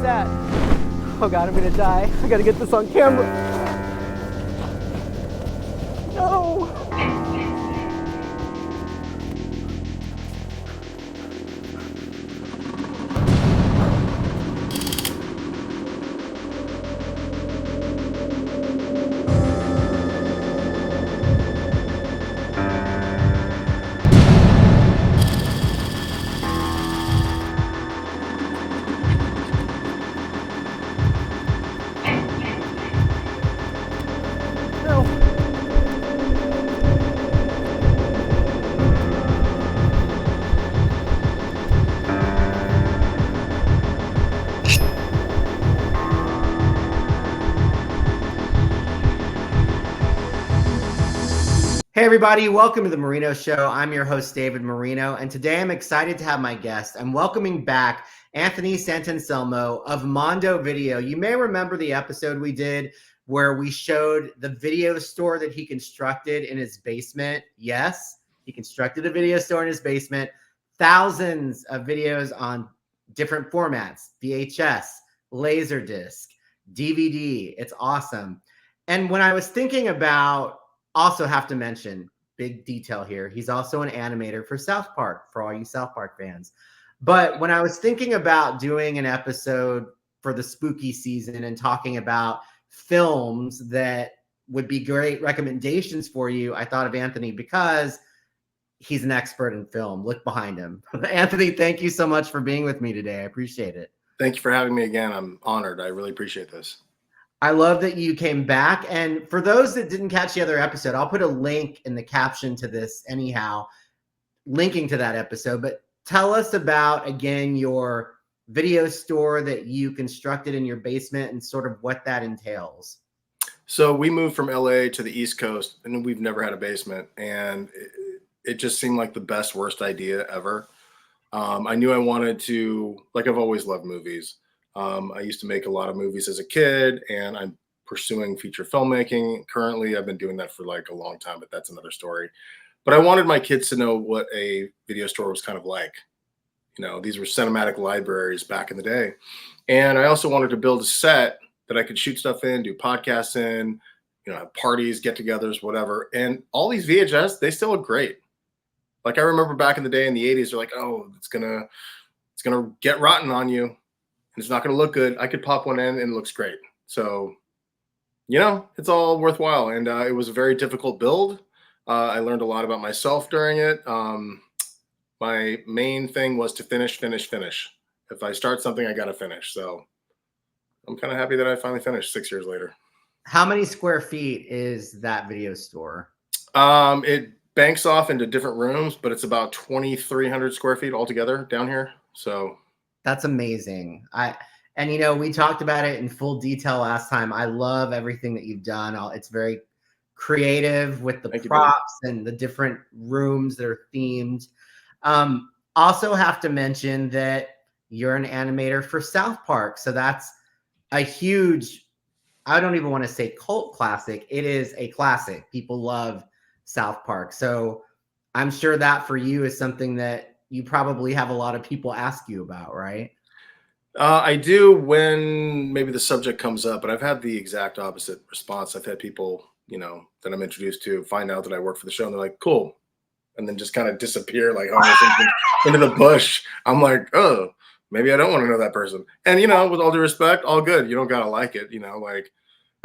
that? Oh God, I'm gonna die. I gotta get this on camera. No. Hey everybody, welcome to the Marino Show. I'm your host, David Marino, and today I'm excited to have my guest. I'm welcoming back Anthony Sant'Anselmo of Mondo Video. You may remember the episode we did where we showed the video store that he constructed in his basement. Yes, he constructed a video store in his basement. Thousands of videos on different formats, VHS, Laserdisc, DVD. It's awesome. And when I was thinking about, also have to mention, big detail here, he's also an animator for South Park, for all you South Park fans. But when I was thinking about doing an episode for the spooky season and talking about films that would be great recommendations for you, I thought of Anthony because he's an expert in film. Look behind him. Anthony, thank you so much for being with me today. I appreciate it. Thank you for having me again. I'm honored. I really appreciate this. I love that you came back. And for those that didn't catch the other episode, I'll put a link in the caption to this anyhow, linking to that episode. But tell us about, again, your video store that you constructed in your basement and sort of what that entails. So we moved from LA to the East Coast and we've never had a basement. And it just seemed like the best, worst idea ever. I knew I wanted to, like, I've always loved movies. I used to make a lot of movies as a kid, and I'm pursuing feature filmmaking. Currently, I've been doing that for like a long time, but that's another story. But I wanted my kids to know what a video store was kind of like. You know, these were cinematic libraries back in the day. And I also wanted to build a set that I could shoot stuff in, do podcasts in, you know, have parties, get-togethers, whatever. And all these VHS, they still look great. Like I remember back in the day in the 80s, they're like, oh, it's gonna get rotten on you. It's not going to look good. I could pop one in and it looks great. So, you know, it's all worthwhile. And it was a very difficult build. I learned a lot about myself during it. My main thing was to finish. If I start something, I got to finish. So I'm kind of happy that I finally finished 6 years later. How many square feet is that video store? It banks off into different rooms, but it's about 2,300 square feet altogether down here. So that's amazing. And you know, we talked about it in full detail last time. I love everything that you've done. It's very creative with the props and the different rooms that are themed. Also have to mention that you're an animator for South Park. So that's a huge, I don't even want to say cult classic. It is a classic. People love South Park. So I'm sure that for you is something that you probably have a lot of people ask you about, right? I do when maybe the subject comes up, but I've had the exact opposite response. I've had people, you know, that I'm introduced to find out that I work for the show and they're like, cool. And then just kind of disappear like into the bush. I'm like, oh, maybe I don't want to know that person. And, you know, with all due respect, all good. You don't got to like it, you know, like.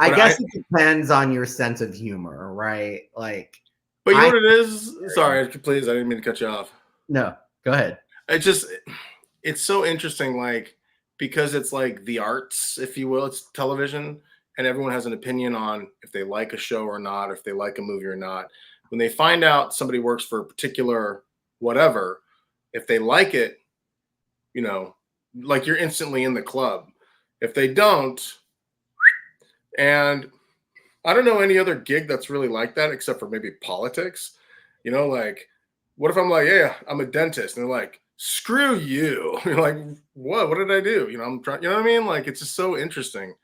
I guess it depends on your sense of humor, right? Like. But you know what it is? Sorry, please. I didn't mean to cut you off. No. Go ahead. It's so interesting, like, because it's like the arts, if you will, it's television, and everyone has an opinion on if they like a show or not, or if they like a movie or not. When they find out somebody works for a particular whatever, if they like it, you know, like you're instantly in the club. If they don't, and I don't know any other gig that's really like that except for maybe politics, you know, like, what if I'm like, yeah, I'm a dentist, and they're like, screw you. You're like, what did I do? You know, I'm trying, you know what I mean? Like, it's just so interesting.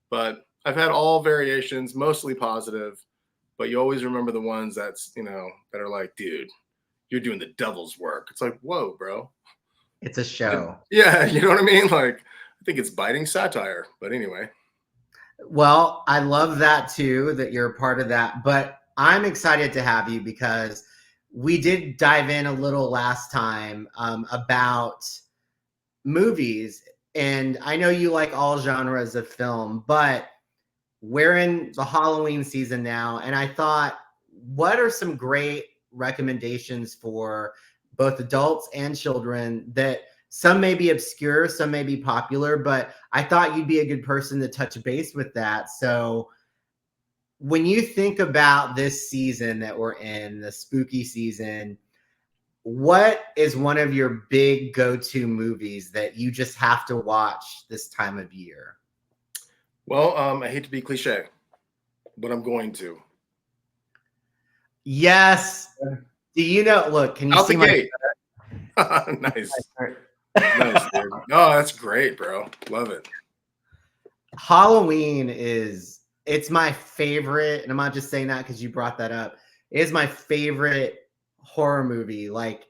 But I've had all variations, mostly positive, but you always remember the ones that's, you know, that are like, dude, you're doing the devil's work. It's like, whoa, bro. It's a show. Yeah. You know what I mean? Like, think it's biting satire, but anyway. Well, I love that too, that you're a part of that. But I'm excited to have you because we did dive in a little last time about movies. And I know you like all genres of film, but we're in the Halloween season now. And I thought, what are some great recommendations for both adults and children that some may be obscure, some may be popular, but I thought you'd be a good person to touch base with that. So when you think about this season that we're in, the spooky season, what is one of your big go-to movies that you just have to watch this time of year? Well, I hate to be cliche, but I'm going to. Yes. Do you know? Look, can you Out see the my gate. Nice. Nice, dude. Oh, that's great, bro. Love it. Halloween it's my favorite, and I'm not just saying that because you brought that up. It is my favorite horror movie, like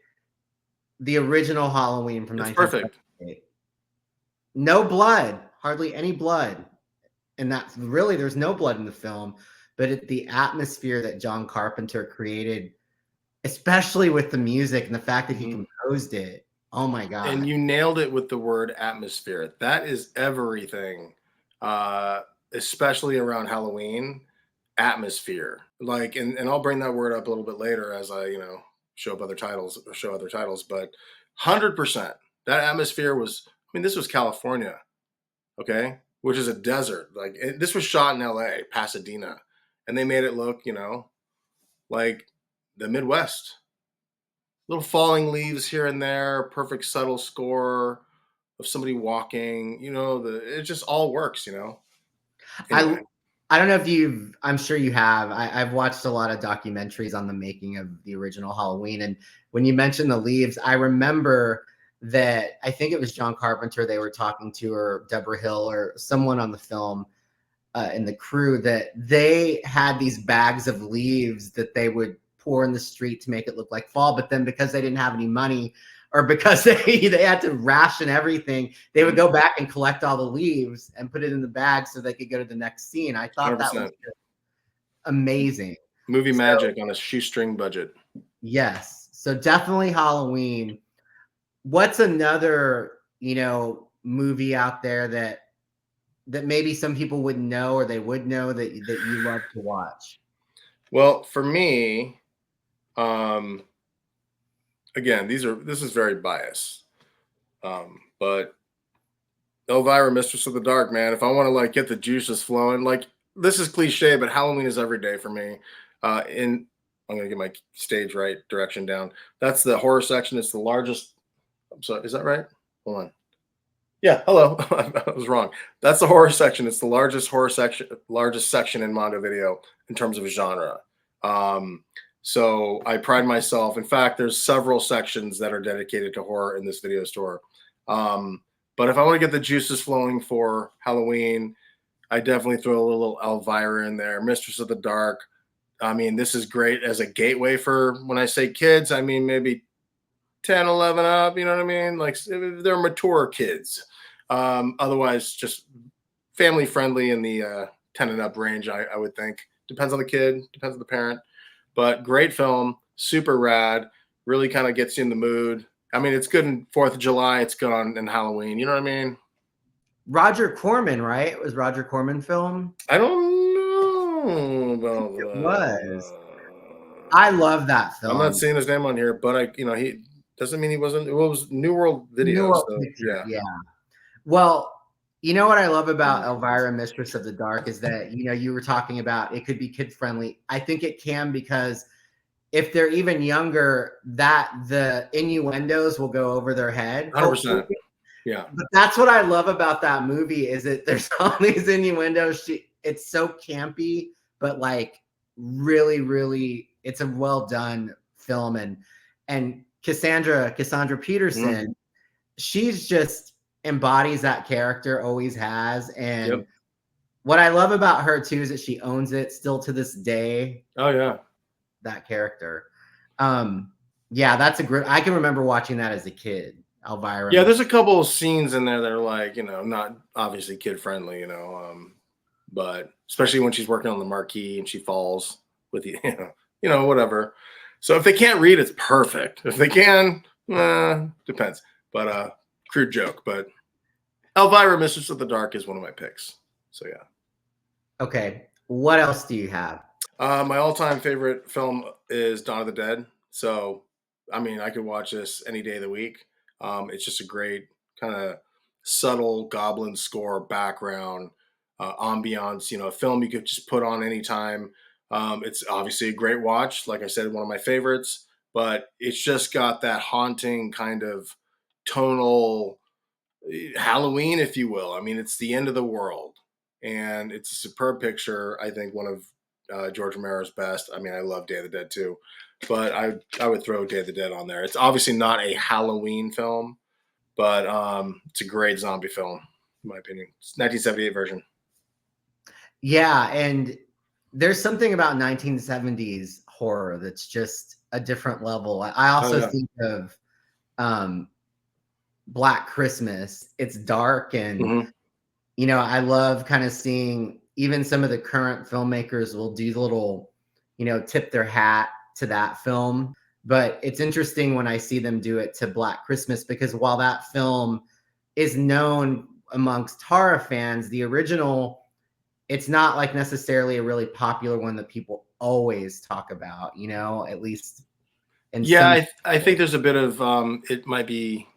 the original Halloween from It's perfect. 1978. No blood, hardly any blood. And that's really, there's no blood in the film, but the atmosphere that John Carpenter created, especially with the music and the fact that he composed it. Oh my God. And you nailed it with the word atmosphere. That is everything, especially around Halloween. Atmosphere. Like, and I'll bring that word up a little bit later as I, show other titles, but 100%. That atmosphere was, I mean, this was California, okay, which is a desert. Like, this was shot in LA, Pasadena, and they made it look, like the Midwest. Little falling leaves here and there, perfect subtle score of somebody walking, it just all works, Anyway. I don't know if I'm sure you have. I've watched a lot of documentaries on the making of the original Halloween. And when you mentioned the leaves, I remember that I think it was John Carpenter they were talking to, or Deborah Hill, or someone on the film in the crew, that they had these bags of leaves that they would pour in the street to make it look like fall. But then because they didn't have any money, or because they had to ration everything, they would go back and collect all the leaves and put it in the bag so they could go to the next scene. I thought 100%. That was amazing. Movie magic on a shoestring budget. Yes. So definitely Halloween. What's another, movie out there that maybe some people wouldn't know, or they would know that you love to watch? Well, for me, again, this is very biased. But Elvira, Mistress of the Dark, man, if I want to like get the juices flowing, like, this is cliche, but Halloween is every day for me. I'm going to get my stage right direction down. That's the horror section. It's the largest. I'm sorry. Is that right? Hold on. Yeah. Hello. I was wrong. That's the horror section. It's the largest section in Mondo Video in terms of genre. So I pride myself. In fact, there's several sections that are dedicated to horror in this video store. But if I want to get the juices flowing for Halloween, I definitely throw a little Elvira in there. Mistress of the Dark. I mean, this is great as a gateway for, when I say kids, I mean maybe 10, 11 up, you know what I mean? Like, they're mature kids. Otherwise, just family friendly in the 10 and up range, I would think. Depends on the kid, depends on the parent. But great film, super rad, really kind of gets you in the mood. I mean, it's good in 4th of July. It's good on Halloween. You know what I mean? Roger Corman, right? It was Roger Corman film. I don't know about that. It was. I love that film. I'm not seeing his name on here, but he doesn't mean he wasn't. It was New World Video. New World Picture, yeah. Well, you know what I love about Elvira, Mistress of the Dark, is that, you were talking about it could be kid friendly. I think it can, because if they're even younger, that the innuendos will go over their head. 100%. Yeah. But that's what I love about that movie, is that there's all these innuendos. It's so campy, but like really, really, it's a well done film. And Cassandra Peterson, she's just embodies that character, always has. And what I love about her too is that she owns it still to this day. Oh yeah. That character. Yeah, that's a great. I can remember watching that as a kid. Elvira. Yeah, there's a couple of scenes in there that are like, not obviously kid friendly, but especially when she's working on the marquee and she falls with the, whatever. So if they can't read, it's perfect. If they can, depends. But crude joke. But Elvira, Mistress of the Dark is one of my picks. So yeah. Okay. What else do you have? My all-time favorite film is Dawn of the Dead. So, I mean, I could watch this any day of the week. It's just a great kind of subtle goblin score background, ambiance. A film you could just put on anytime. It's obviously a great watch. Like I said, one of my favorites. But it's just got that haunting kind of tonal Halloween, if you will. I mean, it's the end of the world, and it's a superb picture. I think one of George Romero's best. I mean, I love Day of the Dead too, but I would throw Day of the Dead on there. It's obviously not a Halloween film, but it's a great zombie film, in my opinion. It's 1978 version. Yeah, and there's something about 1970s horror that's just a different level. I Oh also yeah. think of Black Christmas. It's dark, and Mm-hmm. I love kind of seeing even some of the current filmmakers will do the little, tip their hat to that film. But it's interesting when I see them do it to Black Christmas, because while that film is known amongst horror fans, the original, it's not like necessarily a really popular one that people always talk about, at least in Yeah, some. I think there's a bit of it might be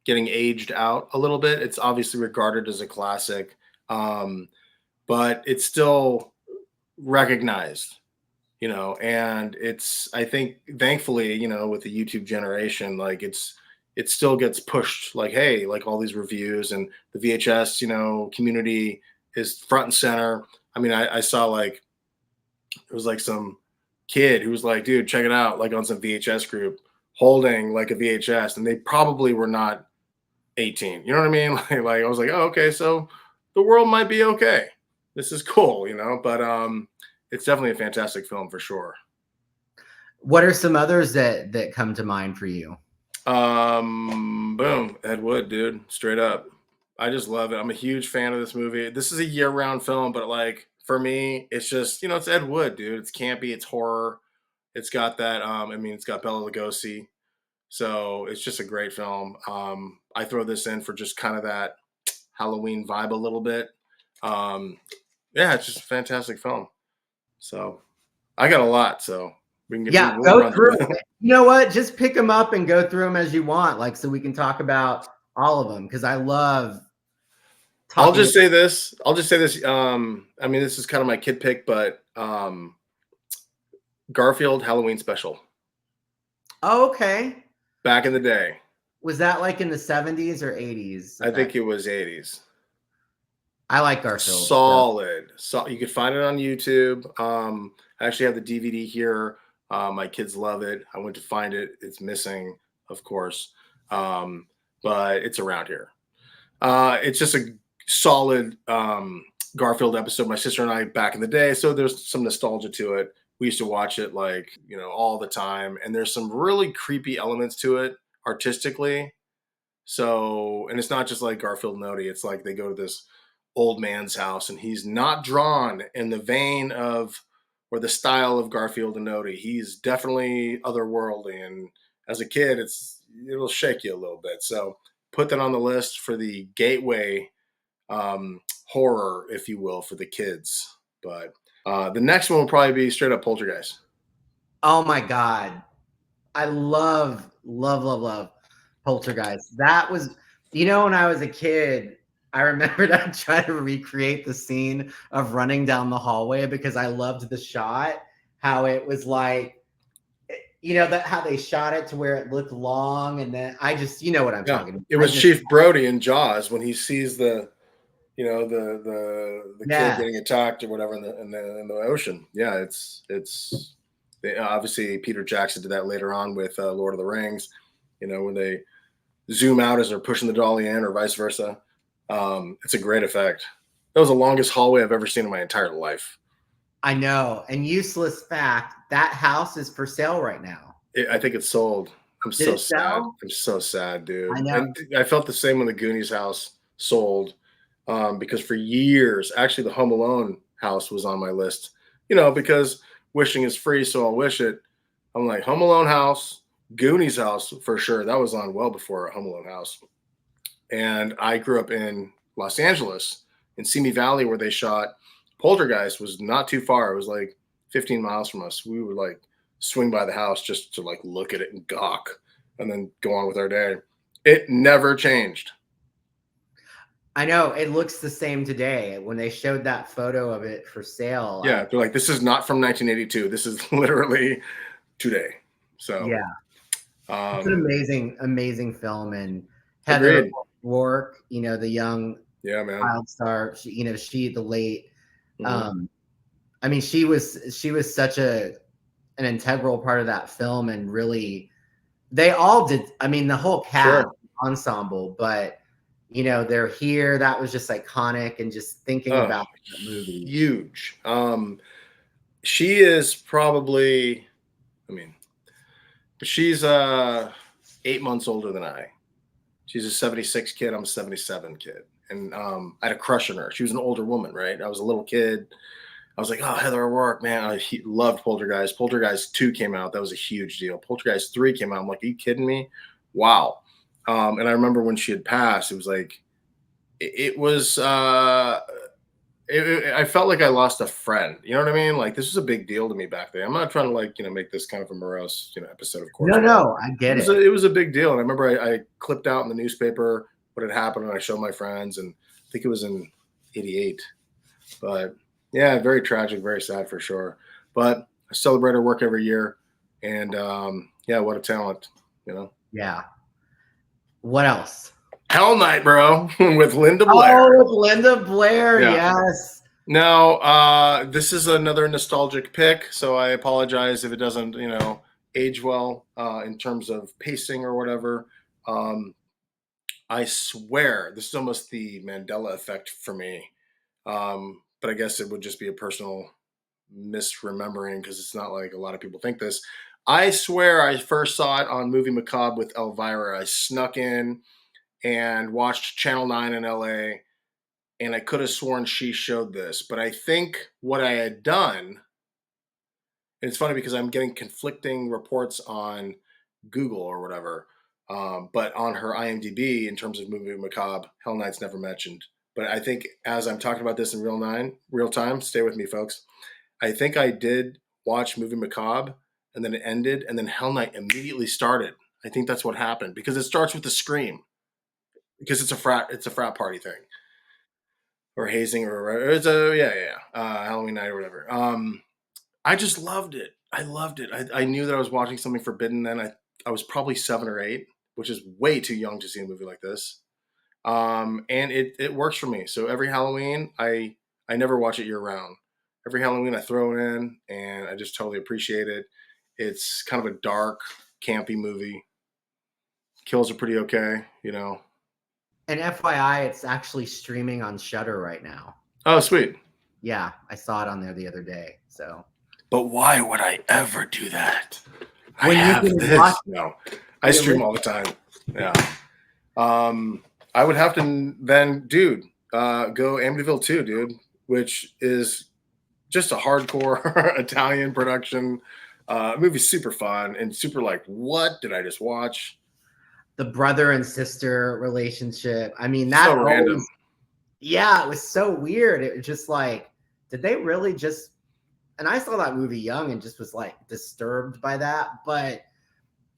getting aged out a little bit. It's obviously regarded as a classic, but it's still recognized, and it's, I think, thankfully, with the YouTube generation, like it still gets pushed, like, hey, like all these reviews and the VHS, community is front and center. I mean, I saw like it was like some kid who was like, dude, check it out, like on some VHS group holding like a VHS, and they probably were not 18. You know what I mean? Like I was like, oh, okay, so the world might be okay. This is cool, but it's definitely a fantastic film for sure. What are some others that come to mind for you? Boom, Ed Wood, dude, straight up. I just love it. I'm a huge fan of this movie. This is a year-round film, but like for me, it's just, it's Ed Wood, dude. It's campy, it's horror. It's got that I mean, it's got Bela Lugosi. So, it's just a great film. I throw this in for just kind of that Halloween vibe a little bit. Um, yeah, it's just a fantastic film. So, I got a lot, so Yeah, we'll go run through through it. it. You know what? Just pick them up and go through them as you want, like, so we can talk about all of them, because I love I'll talking. just say this. I'll just say this. I mean, this is kind of my kid pick, but Garfield Halloween special Oh, okay. back in the day. Was that like in the 70s or 80s? I think it was 80s. I like Garfield. So. Solid. So you could find it on YouTube. I actually have the DVD here. My kids love it. I went to find it. It's missing, of course, but it's around here. It's just a solid Garfield episode. My sister and I back in the day, so there's some nostalgia to it. We used to watch it like all the time, and there's some really creepy elements to it artistically. So, and it's not just like Garfield and Odie. It's like they go to this old man's house, and he's not drawn in the vein of or the style of Garfield and Odie. He's definitely otherworldly, and as a kid, it'll shake you a little bit. So, put that on the list for the gateway horror, if you will, for the kids. But the next one will probably be straight up Poltergeist. Oh my God. I love, love, love, love Poltergeist. That was, when I was a kid, I remembered I'd try to recreate the scene of running down the hallway because I loved the shot, how it was like, that how they shot it to where it looked long. And then what I'm talking about. It was Chief Brody in Jaws when he sees the kid Yeah. getting attacked or whatever in the ocean. Yeah, obviously Peter Jackson did that later on with Lord of the Rings. When they zoom out as they're pushing the dolly in, or vice versa. It's a great effect. That was the longest hallway I've ever seen in my entire life. I know. And useless fact, that house is for sale right now. I think it's sold. I'm Did so it sad. sell? I'm so sad, I dude. know. And I felt the same when the Goonies house sold, because for years, actually, the Home Alone house was on my list. Because wishing is free, so I'll wish it. I'm like Home Alone house, Goonies house for sure. That was on well before Home Alone house. And I grew up in Los Angeles, in Simi Valley, where they shot Poltergeist. Was not too far. It was like 15 miles from us. We would like swing by the house just to like look at it and gawk, and then go on with our day. It never changed. I know it looks the same today. When they showed that photo of it for sale, Yeah, they're like, this is not from 1982. This is literally today. So, yeah, it's an um, amazing, amazing film. And Heather agreed. Rourke, the young Yeah, man. child star, she the late. Mhm. Um, I mean, she was such an integral part of that film, and really, they all did. I mean, the whole cast Sure. ensemble, but they're here. That was just iconic, and just thinking Oh, about that movie. huge. She is probably, I mean, she's 8 months older than I. She's a 76 kid. I'm a 77 kid. And I had a crush on her. She was an older woman, right? I was a little kid. I was like, oh, Heather O'Rourke, man. I loved Poltergeist. Poltergeist 2 came out. That was a huge deal. Poltergeist 3 came out. I'm like, are you kidding me? Wow. And I remember when she had passed, it was like, it was I felt like I lost a friend. You know what I mean? Like, this was a big deal to me back then. I'm not trying to like make this kind of a morose episode, of course, No, but no, I it get was it. a big deal. And I remember I clipped out in the newspaper what had happened, and I showed my friends, and I think it was in '88. But yeah, very tragic, very sad for sure. But I celebrate her work every year, and yeah, what a talent, you know. Yeah. What else? Hell Night, bro, with Linda Blair. Oh, Linda Blair. Yeah. Yes. Now, this is another nostalgic pick, so I apologize if it doesn't, age well in terms of pacing or whatever. Um, I swear this is almost the Mandela effect for me, but I guess it would just be a personal misremembering because it's not like a lot of people think this. I swear I first saw it on Movie Macabre with Elvira. I snuck in and watched Channel 9 in LA, and I could have sworn she showed this. But I think what I had done, and it's funny because I'm getting conflicting reports on Google or whatever, but on her IMDb in terms of Movie Macabre, Hell Night's never mentioned. But I think as I'm talking about this in real time, stay with me, folks. I think I did watch Movie Macabre, and then it ended, and then Hell Night immediately started. I think that's what happened because it starts with a scream because it's a frat party thing, or hazing, or it's a Halloween night or whatever. I just loved it. I loved it. I knew that I was watching something forbidden then. I was probably 7 or 8, which is way too young to see a movie like this. And it works for me. So every Halloween, I never watch it year round. Every Halloween, I throw it in, and I just totally appreciate it. It's kind of a dark, campy movie. Kills are pretty okay. And FYI, it's actually streaming on Shutter right now. Oh, sweet. Yeah, I saw it on there the other day. So But why would I ever do that? I when you have can watch this. No, I the stream original, all the time. Yeah. I would have to then, dude, go Amityville 2, dude, which is just a hardcore Italian production. Movie's super fun and super like, what did I just watch? the brother and sister relationship. I mean, So that random. always, yeah, it was so weird. It was just like, did they really just? And I saw that movie young and just was like disturbed by that. But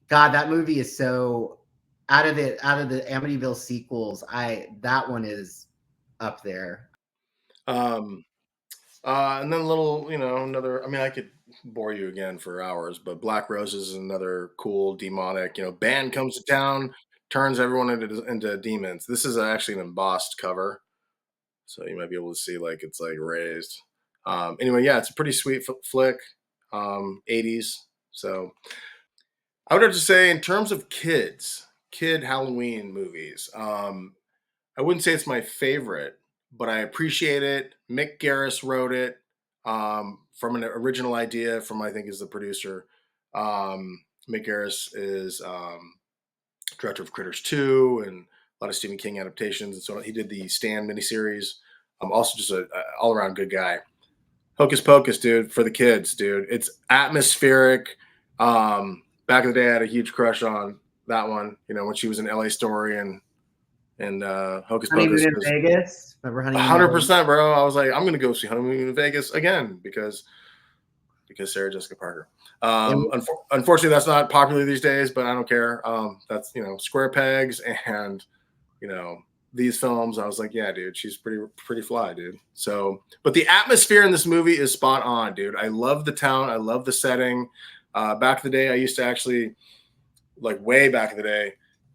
God, that movie is so out of the Amityville sequels. That one is up there. Um, and then a little, another. I mean, I could bore you again for hours, but Black Roses is another cool demonic. Band comes to town, turns everyone into demons. This is actually an embossed cover, so you might be able to see like it's like raised. Anyway, yeah, it's a pretty sweet flick, 80s. So I would have to say, in terms of kid Halloween movies, I wouldn't say it's my favorite, but I appreciate it. Mick Garris wrote it, from an original idea from, I think, is the producer. Mick Garris is director of Critters 2 and a lot of Stephen King adaptations. And so he did the Stand miniseries. Also just a all around good guy. Hocus Pocus, dude, for the kids, dude. It's atmospheric. Back in the day, I had a huge crush on that one. You know, when she was in LA Story and Hocus Honeymoon Pocus in was Vegas. Remember Honeymoon in Vegas? 100%, bro. I was like, I'm gonna go see Honeymoon in Vegas again because Sarah Jessica Parker. And Unfortunately, that's not popular these days, but I don't care. That's square pegs and these films. I was like, yeah, dude, she's pretty fly, dude. So, but the atmosphere in this movie is spot on, dude. I love the town. I love the setting. Back in the day, I used to actually, like way back in the day,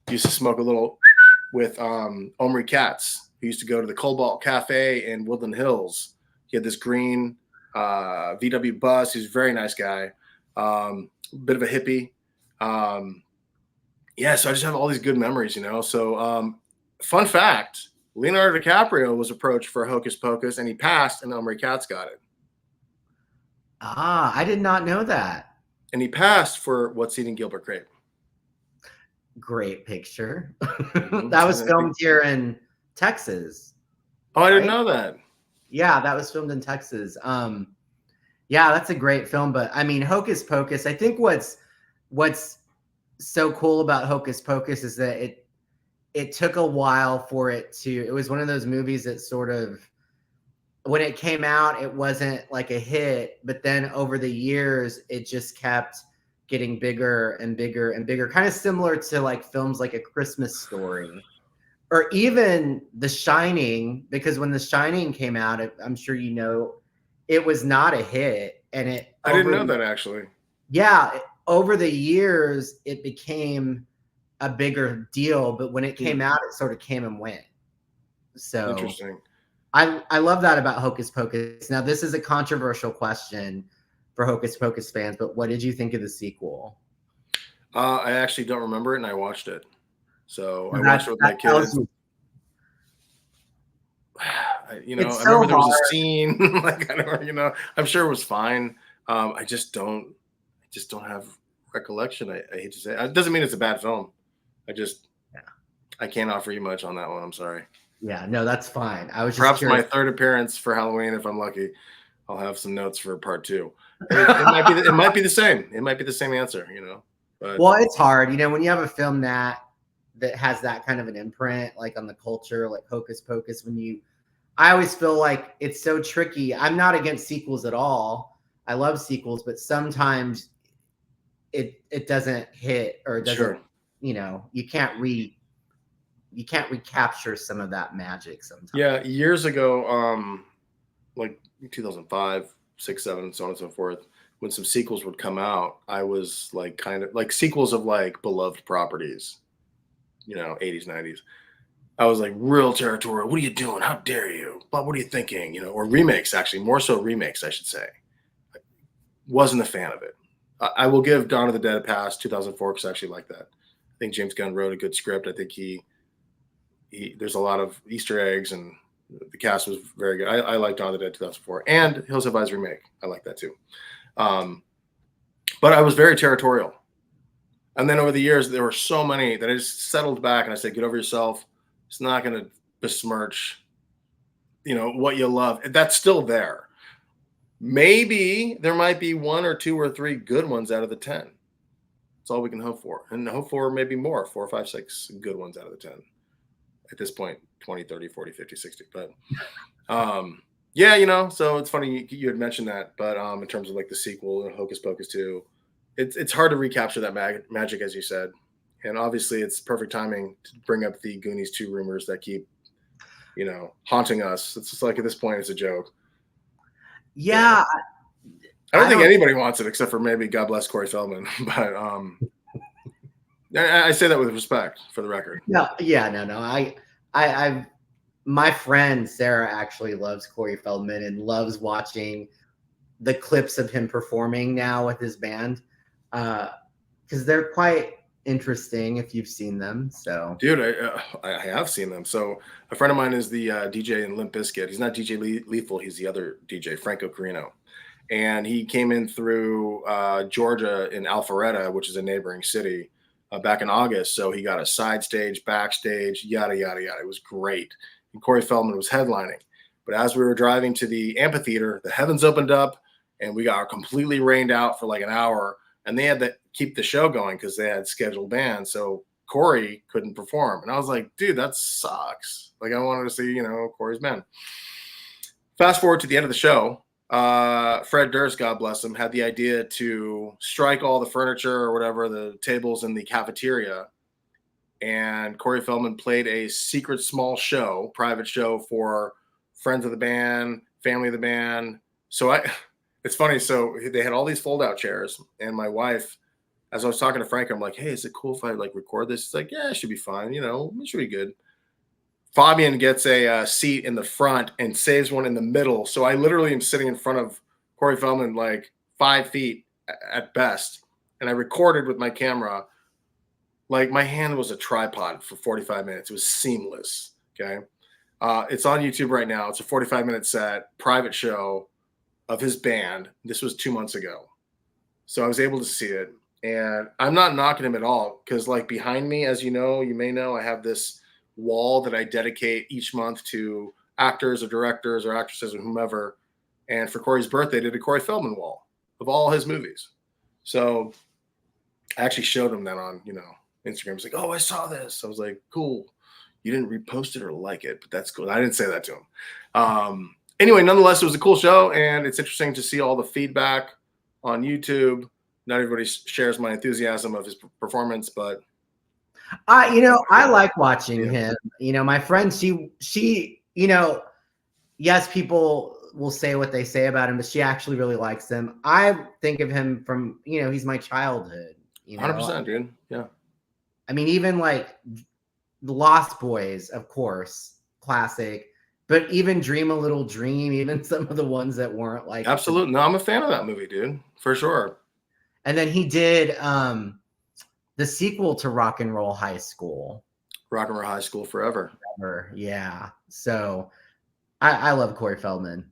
used to smoke a little with Omri Katz. He used to go to the Cobalt Cafe in Woodland Hills. He had this green VW bus. He's a very nice guy. Bit of a hippie. Yeah, so I just have all these good memories, So fun fact, Leonardo DiCaprio was approached for Hocus Pocus and he passed and Omri Katz got it. I did not know that. And he passed for What's Eating Gilbert Grape. Great picture. That was filmed here in Texas. Oh, I didn't know that. Yeah, that was filmed in Texas. Yeah, that's a great film. But I mean, Hocus Pocus, I think what's so cool about Hocus Pocus is that it took a while for it was one of those movies that sort of, when it came out, it wasn't like a hit, but then over the years, it just kept getting bigger and bigger and bigger, kind of similar to like films like A Christmas Story or even The Shining, because when The Shining came out, I'm sure it was not a hit. And I didn't know that actually. Yeah, over the years, it became a bigger deal, but when it came out, it sort of came and went. So interesting. I love that about Hocus Pocus. Now, this is a controversial question for Hocus Pocus fans, but what did you think of the sequel? I actually don't remember it, and I watched it. So I watched it with my kids. I remember there was a scene like I'm sure it was fine. I just don't have recollection. I hate to say it. It doesn't mean it's a bad film. I can't offer you much on that one. I'm sorry. Yeah, no, that's fine. I was just perhaps curious. My third appearance for Halloween, if I'm lucky, I'll have some notes for part 2. It might be the same. It might be the same answer, But well, it's hard, when you have a film that has that kind of an imprint, like on the culture, like Hocus Pocus. I always feel like it's so tricky. I'm not against sequels at all. I love sequels, but sometimes it doesn't hit or it doesn't. Sure. You can't recapture some of that magic sometimes. Yeah, years ago, like 2005, 6, 7, so on and so forth, when some sequels would come out, I was like kind of like sequels of like beloved properties, 80s, 90s. I was like real territorial. What are you doing? How dare you? But what are you thinking? Or remakes, actually, more so remakes, I should say. I wasn't a fan of it. I will give Dawn of the Dead a pass, 2004, because I actually like that. I think James Gunn wrote a good script. I think there's a lot of Easter eggs and the cast was very good. I like Dawn of the Dead 2004 and Hills Have Eyes remake. I like that too. But I was very territorial. And then over the years, there were so many that I just settled back and I said, get over yourself. It's not going to besmirch, what you love. That's still there. Maybe there might be 1 or 2 or 3 good ones out of the 10. That's all we can hope for. And hope for maybe more, 4, 5, 6 good ones out of the 10. At this point, 20, 30, 40, 50, 60. But yeah, so it's funny you had mentioned that. But in terms of like the sequel, Hocus Pocus 2, it's hard to recapture that magic, as you said. And obviously, it's perfect timing to bring up the Goonies 2 rumors that keep, haunting us. It's just like at this point, it's a joke. Yeah. I don't think anybody wants it except for maybe God bless Corey Feldman. But I say that with respect, for the record. No. My friend Sarah actually loves Corey Feldman and loves watching the clips of him performing now with his band, because they're quite interesting if you've seen them. So, dude, I have seen them. So a friend of mine is the DJ in Limp Bizkit. He's not DJ Lethal. He's the other DJ, Franco Carino. And he came in through Georgia in Alpharetta, which is a neighboring city, back in August. So he got a side stage, backstage, yada, yada, yada. It was great. And Corey Feldman was headlining. But as we were driving to the amphitheater, the heavens opened up and we got completely rained out for like an hour. And they had to keep the show going because they had scheduled bands. So Corey couldn't perform. And I was like, dude, that sucks. Like, I wanted to see, you know, Corey's band. Fast forward to the end of the show. Fred Durst, God bless him, had the idea to strike all the furniture or whatever, the tables in the cafeteria. And Corey Feldman played a secret small show, private show for friends of the band, family of the band. So it's funny. So they had all these fold out chairs, and my wife, as I was talking to Frank, I'm like, hey, is it cool if I like record this? It's like, yeah, it should be fine. You know, it should be good. Fabian gets a seat in the front and saves one in the middle. So I literally am sitting in front of Corey Feldman, like 5 feet at best. And I recorded with my camera. Like, my hand was a tripod for 45 minutes. It was seamless. Okay. It's on YouTube right now. It's a 45-minute set, private show of his band. This was 2 months ago. So I was able to see it. And I'm not knocking him at all because, like, behind me, as you know, you may know, I have this wall that I dedicate each month to actors or directors or actresses or whomever. And for Corey's birthday, I did a Corey Feldman wall of all his movies. So I actually showed him that on, you know, Instagram. He's like, oh, I saw this. I was like, cool. You didn't repost it or like it, but that's cool. I didn't say that to him. Anyway, nonetheless, it was a cool show, and it's interesting to see all the feedback on YouTube. Not everybody shares my enthusiasm of his performance, but You know, I like watching him. You know, my friend, she, you know, yes, people will say what they say about him, but she actually really likes him. I think of him from, you know, he's my childhood. You know, 100%, dude. Yeah. I mean, even like the Lost Boys, of course, classic. But even Dream a Little Dream, even some of the ones that weren't like absolutely. No, I'm a fan of that movie, dude, for sure. And then he did the sequel to Rock and Roll High School. Rock and Roll High School Forever. Yeah. So I love Corey Feldman.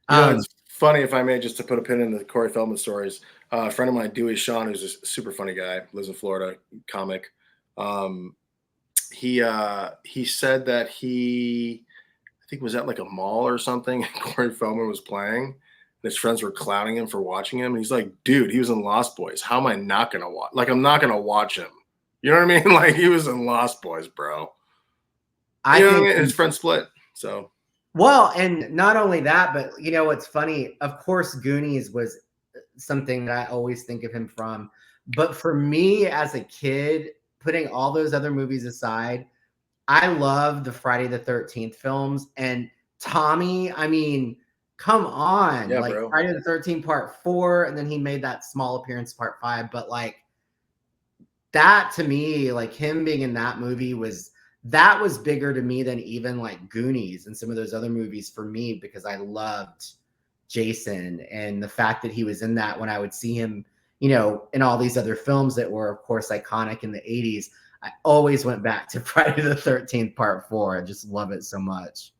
You know, it's funny, if I may, just to put a pin in the Corey Feldman stories. A friend of mine, Dewey Sean, who's a super funny guy, lives in Florida, comic. He said that I think was at like a mall or something, and Corey Feldman was playing. His friends were clowning him for watching him. And he's like, dude, he was in Lost Boys. How am I not going to watch? Like, I'm not going to watch him. You know what I mean? Like, he was in Lost Boys, bro. I think his friend split. So, well, and not only that, but you know, what's funny, of course, Goonies was something that I always think of him from. But for me as a kid, putting all those other movies aside, I love the Friday the 13th films. And Tommy, I mean, come on, yeah, like bro. Friday the 13th part 4, and then he made that small appearance part 5. But like that, to me, like him being in that movie was bigger to me than even like Goonies and some of those other movies for me, because I loved Jason and the fact that he was in that when I would see him, you know, in all these other films that were, of course, iconic in the 80s. I always went back to Friday the 13th part 4. I just love it so much.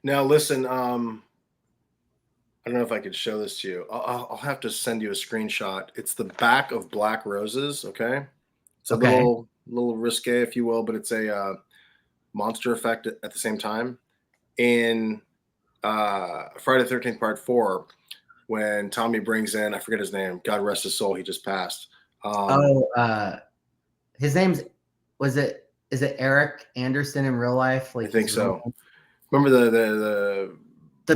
Now, listen, I don't know if I could show this to you. I'll have to send you a screenshot. It's the back of Black Roses. Okay. It's a little risque, if you will, but it's a monster effect at the same time. In Friday the 13th part 4, when Tommy brings in, I forget his name, God rest his soul, he just passed. His name's, is it Eric Anderson in real life? Like, I think so. Remember the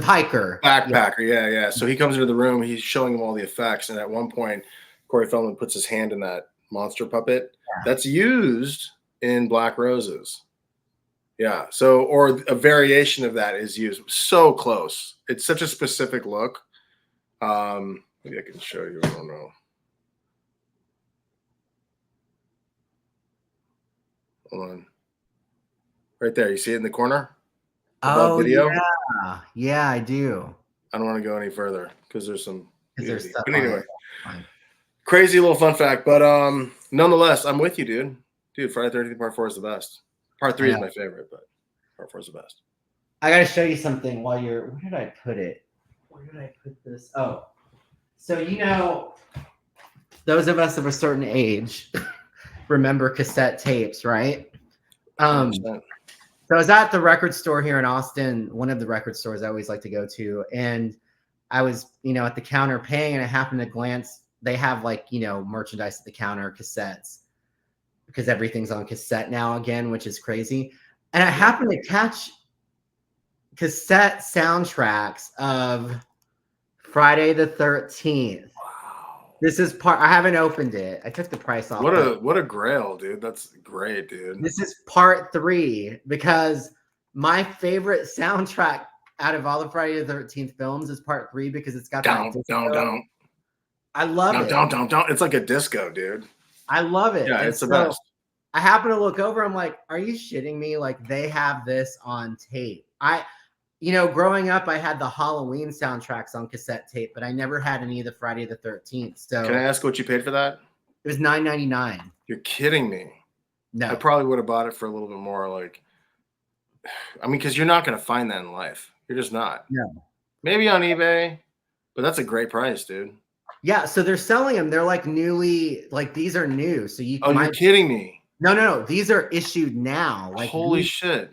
hiker backpacker? Yeah. So he comes into the room, he's showing him all the effects, and at one point Corey Feldman puts his hand in that monster puppet that's used in Black Roses. Yeah. So, or a variation of that is used. So close. It's such a specific look. Maybe I can show you. I don't know. Hold on. Right there. You see it in the corner? Oh, video? Yeah, I do. I don't want to go any further because there's some. There's stuff but anyway, crazy little fun fact. But nonetheless, I'm with you, dude. Dude, Friday the 13th part 4 is the best. Part 3 is my favorite, but part 4 is the best. I got to show you something while you're. Where did I put it? Where did I put this? Oh, So, you know, those of us of a certain age remember cassette tapes, right? Um, 100%. so I was at the record store here in Austin, one of the record stores I always like to go to. And I was, at the counter paying, and I happened to glance. They have like, merchandise at the counter, cassettes, because everything's on cassette now again, which is crazy. And I happened to catch cassette soundtracks of Friday the 13th. Wow. This is part. I haven't opened it. I took the price off. What a grail, dude. That's great, dude. This is part 3 because my favorite soundtrack out of all the Friday the 13th films is part 3 because it's got Down, that down, down. I love it. Down, down, down. It's like a disco, dude. I love it. Yeah, And it's the so best. I happen to look over. I'm like, are you shitting me? Like they have this on tape. Growing up, I had the Halloween soundtracks on cassette tape, but I never had any of the Friday the 13th. So Can I ask what you paid for that? it was $9.99. You're kidding me. No, I probably would have bought it for a little bit more. Because you're not going to find that in life. You're just not. no. Maybe on eBay, but that's a great price, dude. Yeah, so they're selling them. They're like these are new. So You're kidding me. No. These are issued now. Like holy shit.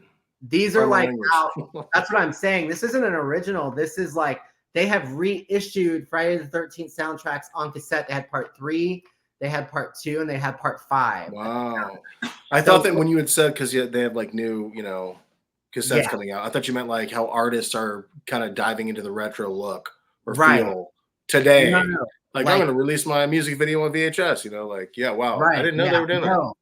These are like out. That's what I'm saying. This isn't an original. This is like they have reissued Friday the 13th soundtracks on cassette. They had part 3, they had part 2, and they had part 5. Wow. I thought that when you had said because they have like new, cassettes coming out. I thought you meant like how artists are kind of diving into the retro look or feel today. No. Like I'm going to release my music video on VHS. Wow. Right. I didn't know they were doing that.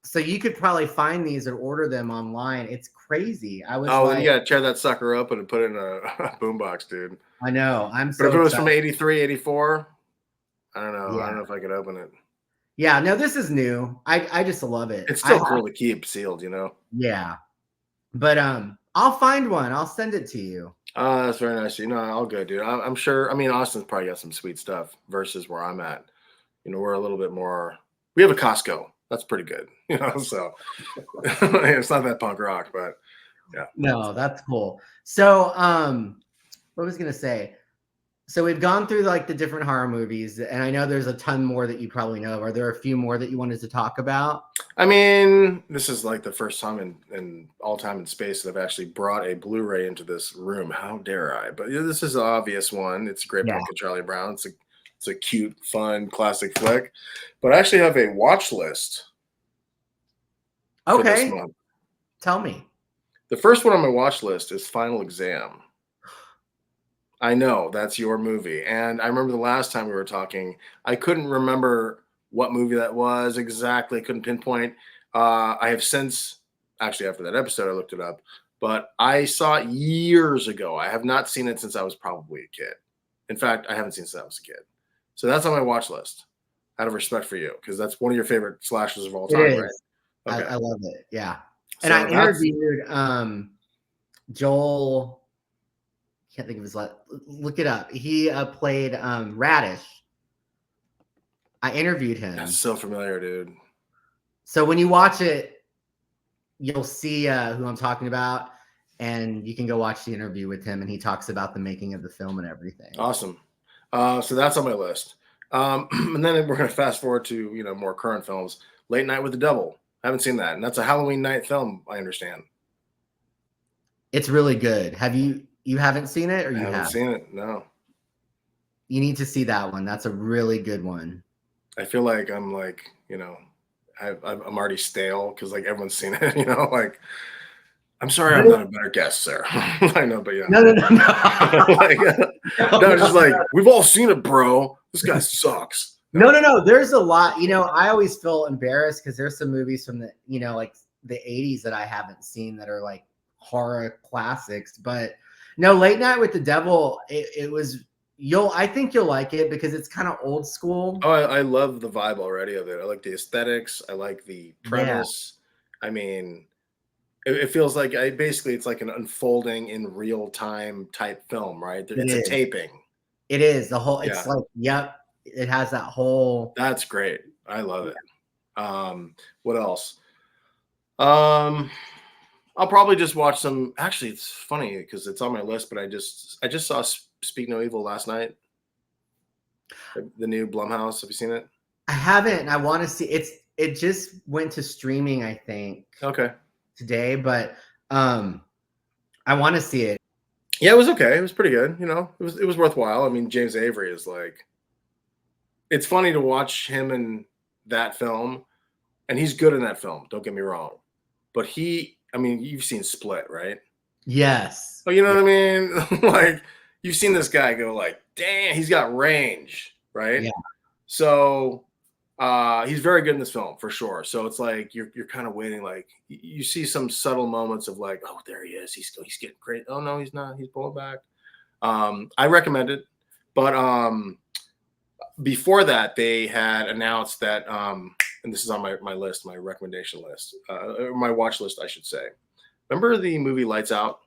So you could probably find these or order them online. It's crazy. Then you got to tear that sucker open and put it in a boombox, dude. I know. But if it was from 83, 84, I don't know. Yeah. I don't know if I could open it. Yeah, no, this is new. I just love it. It's still cool to keep sealed, Yeah. But I'll find one. I'll send it to you. That's very nice. All good, dude. I'm sure. I mean, Austin's probably got some sweet stuff versus where I'm at. We're a little bit more. We have a Costco. That's pretty good. So it's not that punk rock, but yeah. No, that's cool. So what was I gonna say? So we've gone through like the different horror movies, and I know there's a ton more that you probably know. Are there a few more that you wanted to talk about? I mean, this is like the first time in all time and space that I've actually brought a Blu-ray into this room. How dare I? But this is an obvious one. It's Great Pumpkin Charlie Brown. It's a cute, fun, classic flick. But I actually have a watch list. Okay. Tell me. The first one on my watch list is Final Exam. I know that's your movie. And I remember the last time we were talking, I couldn't remember what movie that was exactly. Couldn't pinpoint. I have since, actually after that episode, I looked it up, but I saw it years ago. I have not seen it since I was probably a kid. In fact, I haven't seen it since I was a kid. So that's on my watch list out of respect for you, because that's one of your favorite slashers of all time, right? Okay. I love it. Yeah. And I interviewed Joel. Can't think of his last. Look it up. He played Radish. I interviewed him. That's so familiar, dude. So when you watch it, you'll see who I'm talking about, and you can go watch the interview with him, and he talks about the making of the film and everything. Awesome. So that's on my list. And then we're going to fast forward to more current films. Late Night with the Devil. I haven't seen that, and that's a Halloween night film, I understand. It's really good. You haven't seen it, or you haven't seen it? No. You need to see that one. That's a really good one. I feel like I'm I'm already stale because like everyone's seen it. I'm sorry, I'm not a better guest, sir. I know, but yeah. No. No, just like we've all seen it, bro. This guy sucks. No. There's a lot. I always feel embarrassed because there's some movies from the like the 80s that I haven't seen that are like horror classics. But no, Late Night with the Devil. It was. I think you'll like it because it's kind of old school. Oh, I love the vibe already of it. I like the aesthetics. I like the premise. Yeah. I mean, it feels like it's like an unfolding in real time type film, right? It's a taping. It is the whole. It's like, yep. It has that whole. That's great. I love it. What else? I'll probably just watch some. Actually, it's funny because it's on my list, but I just saw Speak No Evil last night. The new Blumhouse. Have you seen it? I haven't, and I want to see it just went to streaming, I think, Okay. today, but I want to see it. Yeah, it was okay. It was pretty good. It was worthwhile. I mean, James Avery is like, it's funny to watch him in that film, and he's good in that film. Don't get me wrong, but I mean, you've seen Split, right? Yes. Oh, you know Yeah. what I mean? Like, you've seen this guy go like, damn, he's got range, right? Yeah. So he's very good in this film for sure. So it's like you're kind of waiting, like you see some subtle moments of like, oh, there he is. He's getting great. Oh no, he's not. He's pulling back. I recommend it, but before that, they had announced that, and this is on my list, my recommendation list, or my watch list, I should say. Remember the movie Lights Out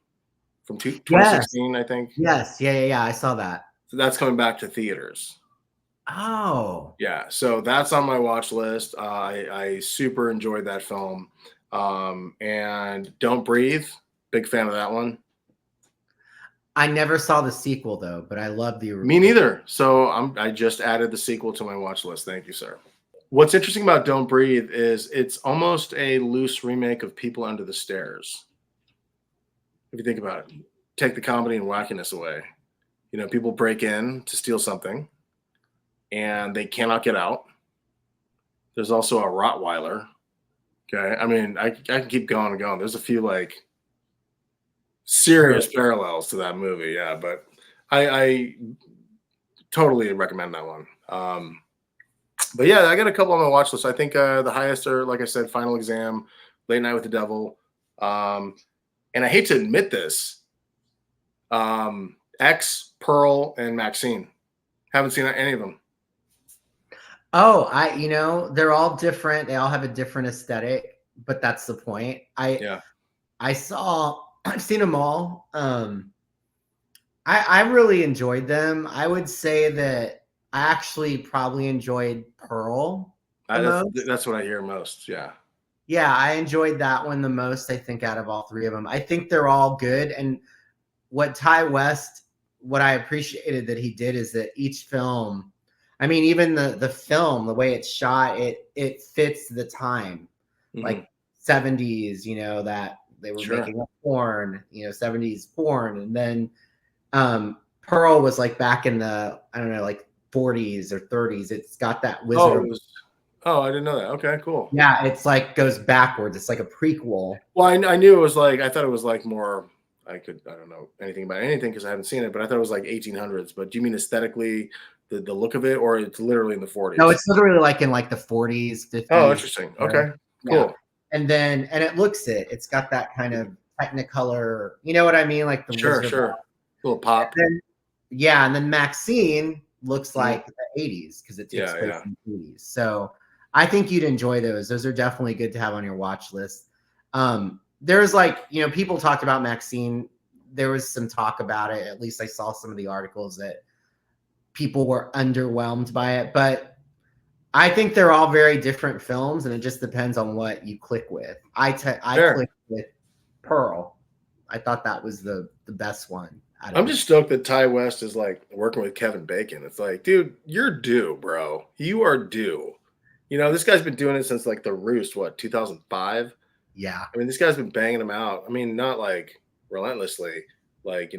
from Yes. 2016, I think? Yes. Yeah. I saw that. So that's coming back to theaters. Oh. Yeah, so that's on my watch list. I super enjoyed that film. And Don't Breathe, big fan of that one. I never saw the sequel though, but I love the Me neither. So I just added the sequel to my watch list. Thank you, sir. What's interesting about Don't Breathe is it's almost a loose remake of People Under the Stairs. If you think about it, take the comedy and wackiness away. People break in to steal something and they cannot get out. There's also a Rottweiler. Okay. I mean, I can keep going and going. There's a few like serious parallels to that movie. Yeah. But I totally recommend that one. But yeah, I got a couple on my watch list. I think the highest are, like I said, Final Exam, Late Night with the Devil. And I hate to admit this, X, Pearl, and Maxine. Haven't seen any of them. Oh, they're all different. They all have a different aesthetic, but that's the point. I've seen them all. I really enjoyed them. I would say that I actually probably enjoyed Pearl the most. That's what I hear most. Yeah. Yeah, I enjoyed that one the most, I think, out of all three of them. I think they're all good. And what I appreciated that he did is that each film, I mean, even the film, the way it's shot, it fits the time. Mm-hmm. Like 70s, that they were making up porn, 70s porn. And then Pearl was like back in the, I don't know, like 40s or 30s. It's got that wizard. Oh, I didn't know that. Okay, cool. Yeah, it's like goes backwards. It's like a prequel. Well, I knew it was like, I thought it was like more, I don't know anything about anything because I haven't seen it, but I thought it was like 1800s. But do you mean aesthetically, the look of it, or it's literally in the 40s? No, it's literally like in like the 40s, 50s. Oh, interesting. Okay, cool. Yeah. And it looks it's got that kind of Technicolor, you know what I mean? Like the sure. Little pop. And then Maxine looks like the 80s because it takes place in the 80s. So I think you'd enjoy those. Those are definitely good to have on your watch list. There's like, people talked about Maxine. There was some talk about it. At least I saw some of the articles that people were underwhelmed by it. But I think they're all very different films, and it just depends on what you click with. I clicked with Pearl. I thought that was the best one. I'm just stoked that Ty West is like working with Kevin Bacon. It's like, dude, you're due, bro. You are due. This guy's been doing it since like The Roost, 2005? Yeah. I mean, this guy's been banging them out. I mean, not like relentlessly, like,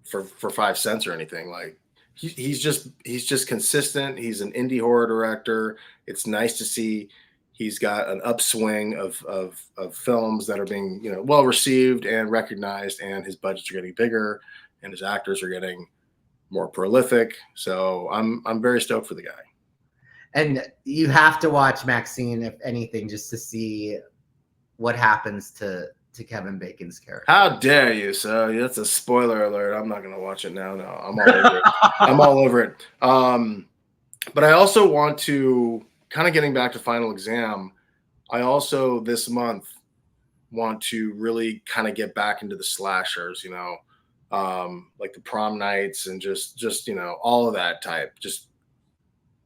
for 5 cents or anything. Like he's just consistent. He's an indie horror director. It's nice to see he's got an upswing of films that are being, well received and recognized, and his budgets are getting bigger and his actors are getting more prolific. So I'm very stoked for the guy. And you have to watch Maxine, if anything, just to see what happens to Kevin Bacon's character. How dare you, sir? That's a spoiler alert. I'm not going to watch it now. No, I'm all over it. I'm all over it. But I also want to, kind of getting back to Final Exam, I also this month want to really kind of get back into the slashers, like the Prom Nights and just all of that type. Just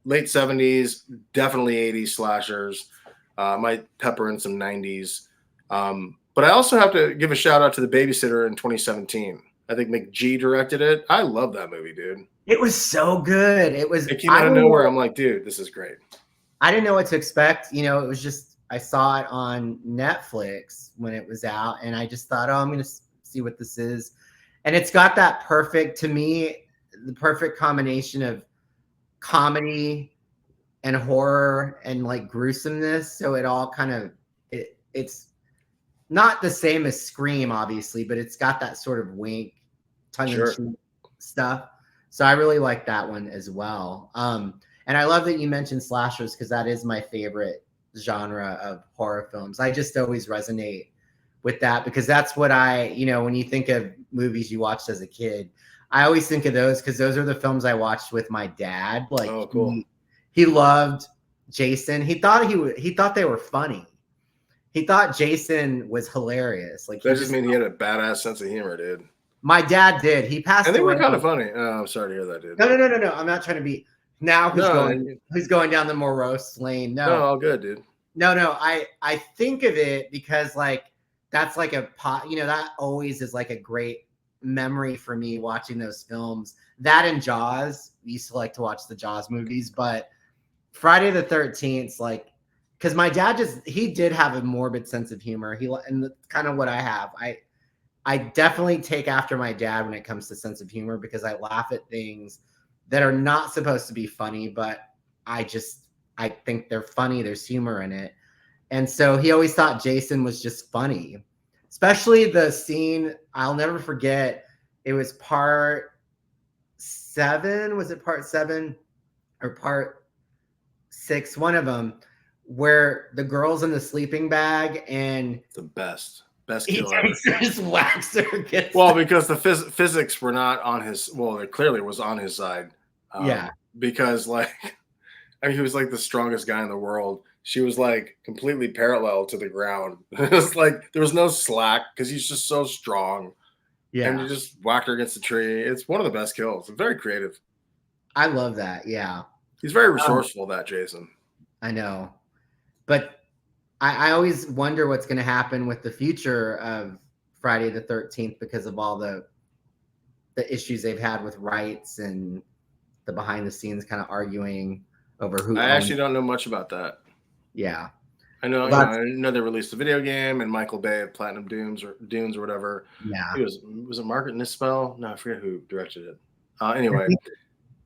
late 70s, definitely 80s slashers. Might pepper in some 90s. But I also have to give a shout out to The Babysitter in 2017. I think McG directed it. I love that movie, dude. It was so good. It came out of nowhere. I'm like, dude, this is great. I didn't know what to expect. You know, it was just, I saw it on Netflix when it was out, and I just thought, oh, I'm going to see what this is. And it's got that perfect, to me, the perfect combination of comedy and horror and like gruesomeness. So it all kind of, it's not the same as Scream, obviously, but it's got that sort of wink, tongue-in-cheek stuff. So I really like that one as well. And I love that you mentioned slashers, because that is my favorite genre of horror films. I just always resonate with that, because that's what when you think of movies you watched as a kid, I always think of those, because those are the films I watched with my dad. Like, oh, cool. He loved Jason. He thought they were funny. He thought Jason was hilarious. Like, that just means he had a badass sense of humor, dude. My dad did. He passed away. And they were kind of funny. Oh, I'm sorry to hear that, dude. No. I'm not trying to be now. Who's going down the morose lane? No, all good, dude. No. I think of it because like that's like a pot. That always is like a great memory for me watching those films. That and Jaws. We used to like to watch the Jaws movies, but Friday the 13th, like, because my dad he did have a morbid sense of humor. And kind of what I have. I definitely take after my dad when it comes to sense of humor, because I laugh at things that are not supposed to be funny, but I think they're funny. There's humor in it. And so he always thought Jason was just funny, especially the scene I'll never forget. It was part 7. Was it part 7 or part 6? One of them, where the girl's in the sleeping bag and the best kill ever. Just whacks her. Well, because the physics were not on his. Well, it clearly was on his side. Yeah. Because he was like the strongest guy in the world. She was like completely parallel to the ground. It was like there was no slack because he's just so strong. Yeah. And you just whacked her against the tree. It's one of the best kills. Very creative. I love that. Yeah. He's very resourceful, that Jason. I know. But I always wonder what's going to happen with the future of Friday the 13th, because of all the issues they've had with rights and the behind the scenes kind of arguing over who. I actually don't know much about that. Yeah. I know, I know they released a video game, and Michael Bay of Platinum Dunes or whatever. Yeah. Was it Margaret Nispel? No, I forget who directed it. Anyway.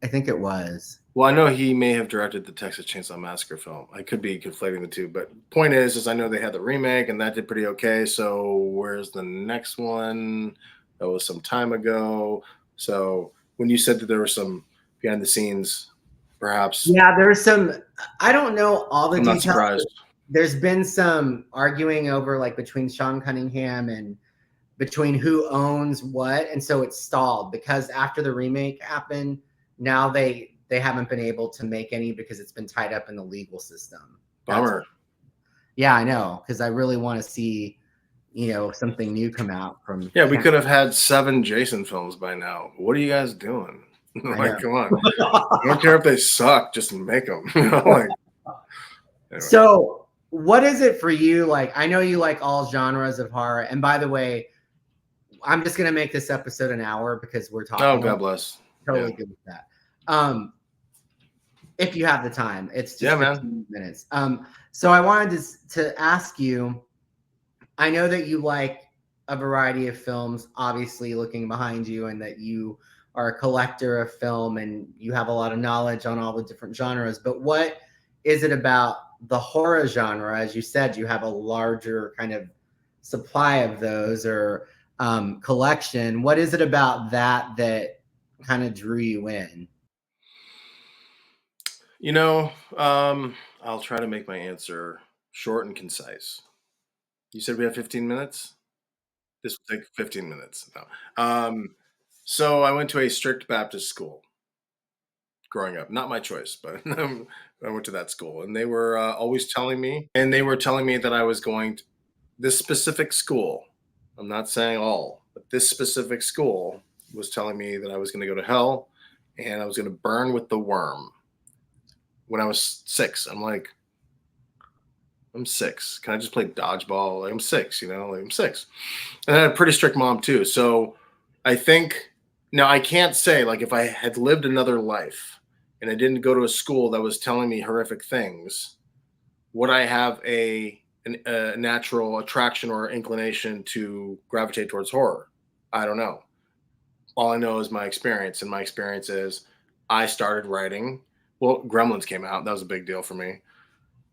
I think it was. Well, I know he may have directed the Texas Chainsaw Massacre film. I could be conflating the two, but point is I know they had the remake and that did pretty okay. So where's the next one? That was some time ago. So when you said that there were some behind the scenes, perhaps. Yeah, there's some. I don't know all the details. I'm not surprised. There's been some arguing over between Sean Cunningham and between who owns what, and so it's stalled because after the remake happened, now they haven't been able to make any because it's been tied up in the legal system. Bummer. Yeah, I know, because I really want to see, something new come out from. Yeah, we could have had 7 Jason films by now. What are you guys doing? Come on. I don't care if they suck, just make them. Anyway. So, what is it for you? I know you like all genres of horror, and by the way, I'm just gonna make this episode an hour because we're talking. Oh, God bless. Totally good with that. If you have the time, it's just 15 minutes. So I wanted to ask you, I know that you like a variety of films, obviously looking behind you, and that you are a collector of film and you have a lot of knowledge on all the different genres, but what is it about the horror genre? As you said, you have a larger kind of supply of those or collection. What is it about that kind of drew you in? I'll try to make my answer short and concise. You said we have 15 minutes? This will take 15 minutes. No. So I went to a strict Baptist school growing up. Not my choice, but I went to that school. And they were always telling me, that I was going to this specific school. I'm not saying all, but this specific school was telling me that I was going to go to hell and I was going to burn with the worm. When I was 6, I'm like, I'm 6. Can I just play dodgeball? I'm 6, I'm 6. And I had a pretty strict mom too. So I think now I can't say like if I had lived another life and I didn't go to a school that was telling me horrific things, would I have a natural attraction or inclination to gravitate towards horror? I don't know. All I know is my experience, and my experience is I started writing. Well, Gremlins came out. That was a big deal for me.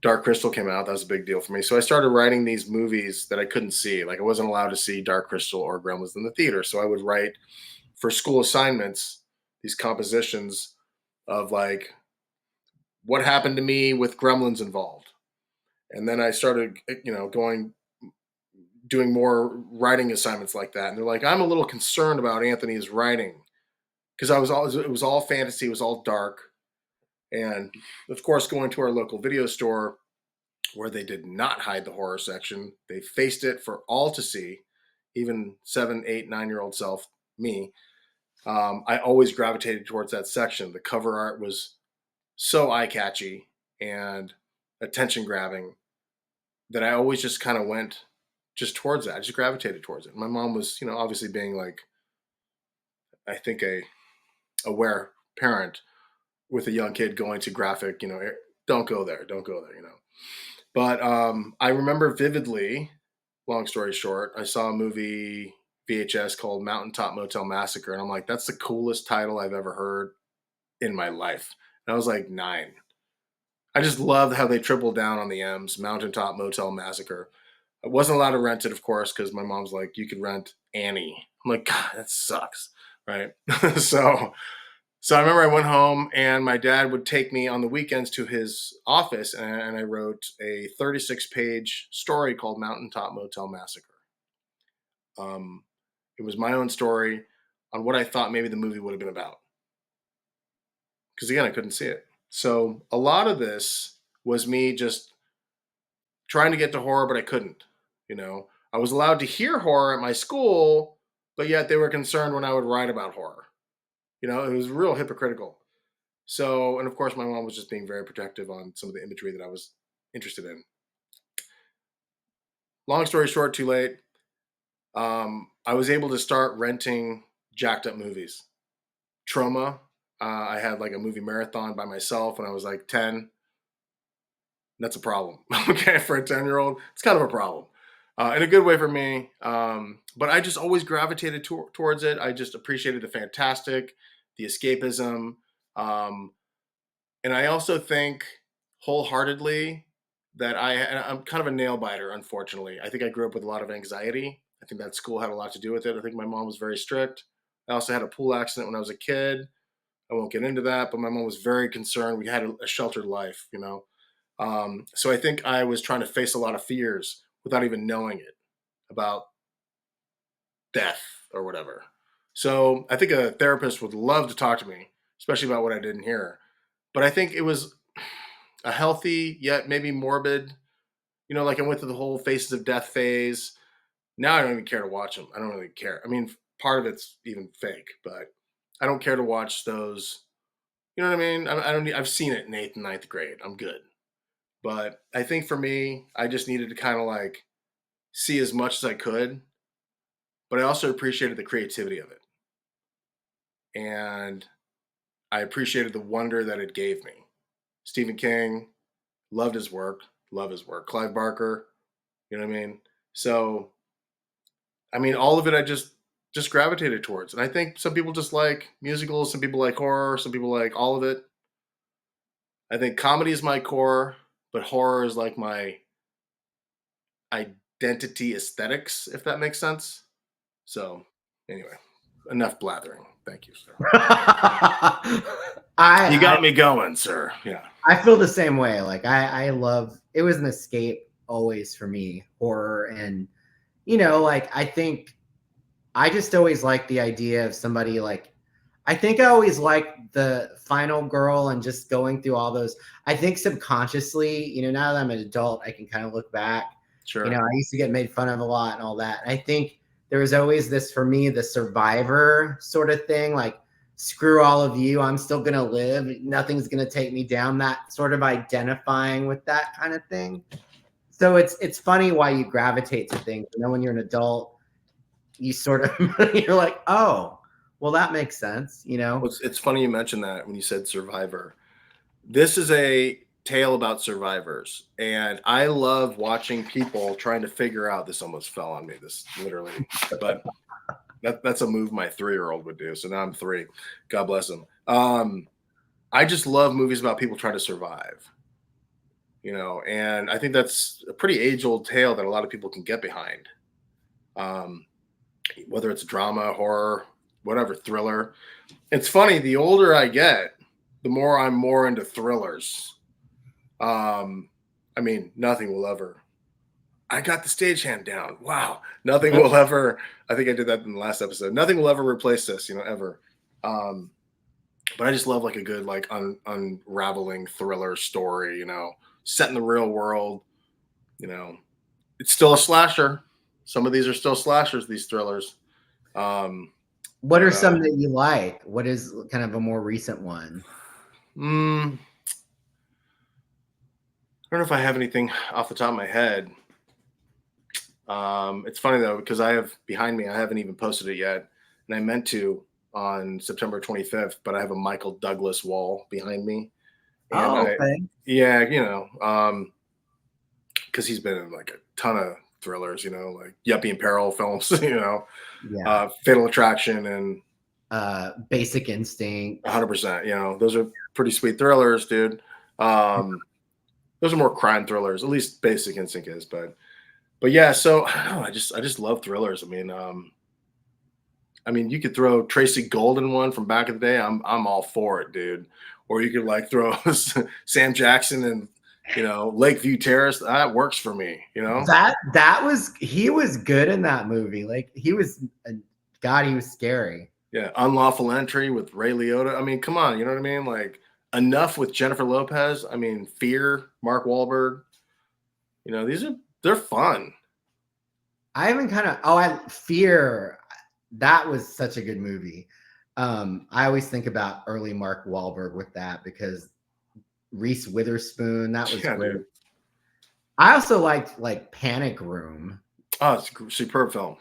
Dark Crystal came out. That was a big deal for me. So I started writing these movies that I couldn't see. Like I wasn't allowed to see Dark Crystal or Gremlins in the theater. So I would write for school assignments these compositions of like what happened to me with Gremlins involved. And then I started, going doing more writing assignments like that. And they're like, I'm a little concerned about Anthony's writing because it was all fantasy, it was all dark. And of course, going to our local video store where they did not hide the horror section, they faced it for all to see, even 7, 8, 9-year old self, me. I always gravitated towards that section. The cover art was so eye catchy and attention grabbing that I always just kind of went just towards that. I just gravitated towards it. My mom was, obviously being like, I think a aware parent with a young kid going to graphic, don't go there, don't go there. But I remember vividly, long story short, I saw a movie VHS called Mountaintop Motel Massacre. And I'm like, that's the coolest title I've ever heard in my life. And I was like 9. I just loved how they tripled down on the M's, Mountaintop Motel Massacre. I wasn't allowed to rent it, of course, because my mom's like, you could rent Annie. I'm like, God, that sucks. Right. so so I remember I went home and my dad would take me on the weekends to his office and I wrote a 36-page story called Mountaintop Motel Massacre. Um, it was my own story on what I thought maybe the movie would have been about. Because again, I couldn't see it. So a lot of this was me just trying to get to horror, but I couldn't. I was allowed to hear horror at my school, but yet they were concerned when I would write about horror. It was real hypocritical. So, and of course, my mom was just being very protective on some of the imagery that I was interested in. Long story short, too late. I was able to start renting jacked up movies. Trauma. I had like a movie marathon by myself when I was like 10. That's a problem. Okay, for a 10-year-old, it's kind of a problem. In a good way for me. But I just always gravitated towards it. I just appreciated the fantastic, the escapism. Um, and I also think wholeheartedly that I'm kind of a nail biter, unfortunately. I think I grew up with a lot of anxiety. I think that school had a lot to do with it. I think my mom was very strict. I also had a pool accident when I was a kid. I won't get into that, but my mom was very concerned. We had a sheltered life. So I think I was trying to face a lot of fears without even knowing it about death or whatever. So I think a therapist would love to talk to me, especially about what I didn't hear. But I think it was a healthy yet maybe morbid, like I went through the whole faces of death phase. Now I don't even care to watch them. I don't really care. I mean, part of it's even fake, but I don't care to watch those. You know what I mean? I don't. I've seen it in 8th and 9th grade. I'm good. But I think for me, I just needed to kind of like see as much as I could, but I also appreciated the creativity of it. And I appreciated the wonder that it gave me. Stephen King, loved his work, love his work. Clive Barker, you know what I mean? So, I mean, all of it I just gravitated towards. And I think some people just like musicals, some people like horror, some people like all of it. I think comedy is my core, but horror is like my identity aesthetics, if that makes sense. So, anyway, enough blathering. Thank you, sir. You got me going, sir. Yeah. I feel the same way. Like I love it was an escape always for me, horror. And like I think I just always like the idea of somebody like I think I always liked the final girl and just going through all those. I think subconsciously, now that I'm an adult, I can kind of look back. Sure. I used to get made fun of a lot and all that. I think there was always this for me, the survivor sort of thing, like screw all of you, I'm still gonna live. Nothing's gonna take me down. That sort of identifying with that kind of thing. So it's funny why you gravitate to things. When you're an adult, you sort of you're like, oh, well, that makes sense, Well, it's funny you mentioned that when you said Survivor. This is a tale about survivors, and I love watching people trying to figure out. This almost fell on me. This literally, but that's a move my 3-year-old would do. So now I'm 3. God bless him. I just love movies about people trying to survive. And I think that's a pretty age-old tale that a lot of people can get behind. Whether it's drama, horror, whatever, thriller. It's funny, the older I get, the more I'm more into thrillers. I mean, nothing will ever. I got the stagehand down. Wow. Nothing will ever. I think I did that in the last episode. Nothing will ever replace this, ever. But I just love like a good, like unraveling thriller story, set in the real world. It's still a slasher. Some of these are still slashers, these thrillers. What are some that you like? What is kind of a more recent one? I don't know if I have anything off the top of my head. It's funny though, because I have behind me, I haven't even posted it yet. And I meant to on September 25th, but I have a Michael Douglas wall behind me. And okay. Because he's been in like a ton of thrillers, like Yuppie in Peril films, Fatal Attraction and Basic Instinct. 100%. Those are pretty sweet thrillers, dude. Those are more crime thrillers, at least Basic Instinct is, but yeah. So I don't know, I just love thrillers. I mean, you could throw Tracy Golden one from back in the day. I'm all for it, dude. Or you could like throw Sam Jackson and Lakeview Terrace. That works for me. He was good in that movie. Like he was, God, he was scary. Yeah, Unlawful Entry with Ray Liotta. I mean, come on, you know what I mean? Like enough with Jennifer Lopez. I mean, Fear, Mark Wahlberg. They're fun. I haven't Fear. That was such a good movie. I always think about early Mark Wahlberg with that because Reese Witherspoon. That was great. Dude. I also liked like Panic Room. Oh, it's a superb film.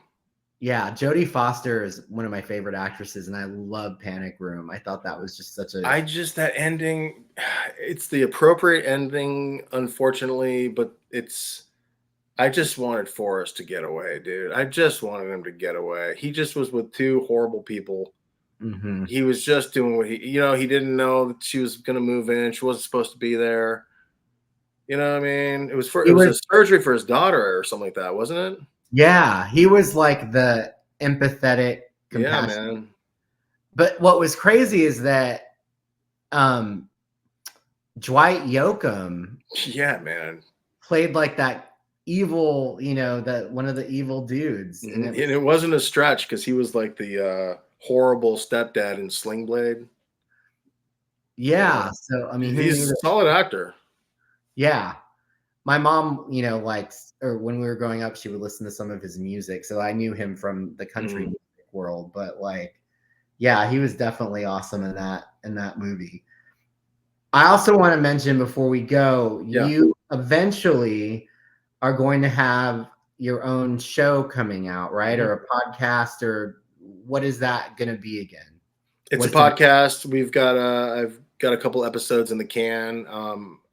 Yeah, Jodie Foster is one of my favorite actresses, and I love Panic Room. I thought that was just such a. That ending. It's the appropriate ending, unfortunately, but I just wanted Forrest to get away, dude. I just wanted him to get away. He just was with 2 horrible people. Mm-hmm. He was just doing what he didn't know that she was going to move in. She wasn't supposed to be there. You know what I mean? It was a surgery for his daughter or something like that, wasn't it? Yeah, he was like the empathetic, compassionate. Yeah, man. But what was crazy is that Dwight Yoakam, yeah, man, played like that evil, that one of the evil dudes. Mm-hmm. And it wasn't a stretch because he was like the horrible stepdad in Sling Blade. Yeah, so I mean, he's a solid actor. Yeah. My mom, likes, or when we were growing up, she would listen to some of his music. So I knew him from the country music world, but like, yeah, he was definitely awesome in that movie. I also want to mention before we go, you eventually are going to have your own show coming out, right? Mm-hmm. Or a podcast, or what is that going to be again? It's a podcast. We've got I've got a couple episodes in the can.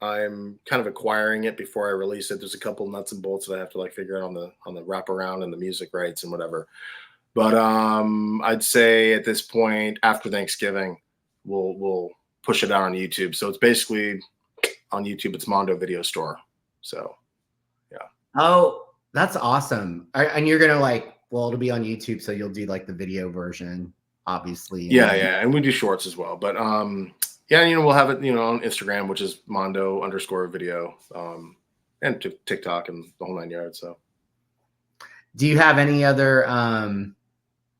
I'm kind of acquiring it before I release it. There's a couple nuts and bolts that I have to like figure out on the wraparound and the music rights and whatever. But I'd say at this point after Thanksgiving, we'll push it out on YouTube. So it's basically on YouTube. It's Mondo Video Store. So yeah. Oh, that's awesome. And you're gonna it'll be on YouTube, so you'll do like the video version, obviously. Yeah, and we do shorts as well. But yeah, we'll have it, on Instagram, which is Mondo_video, and TikTok and the whole 9 yards. So, do you have any other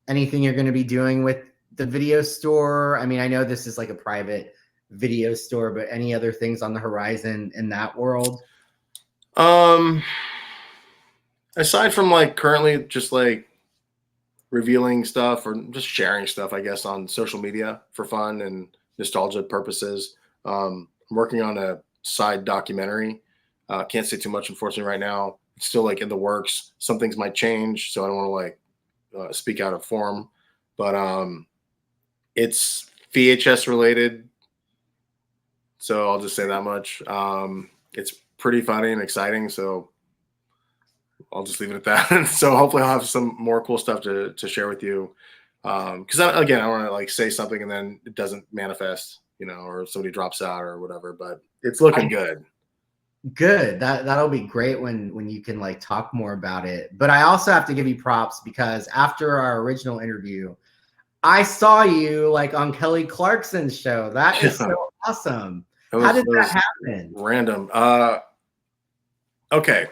anything you're going to be doing with the video store? I mean, I know this is like a private video store, but any other things on the horizon in that world? Aside from like currently just like revealing stuff or just sharing stuff, I guess, on social media for fun and nostalgia purposes. I'm working on a side documentary. Can't say too much, unfortunately, right now. It's still like in the works. Some things might change, so I don't want to speak out of form, but it's VHS related. So I'll just say that much. It's pretty funny and exciting. So I'll just leave it at that. So hopefully I'll have some more cool stuff to share with you. Because again, I want to like say something and then it doesn't manifest, or somebody drops out or whatever. But it's looking good. Good. That'll be great when you can like talk more about it. But I also have to give you props because after our original interview, I saw you like on Kelly Clarkson's show. That is so awesome. How did that happen? Random. Okay.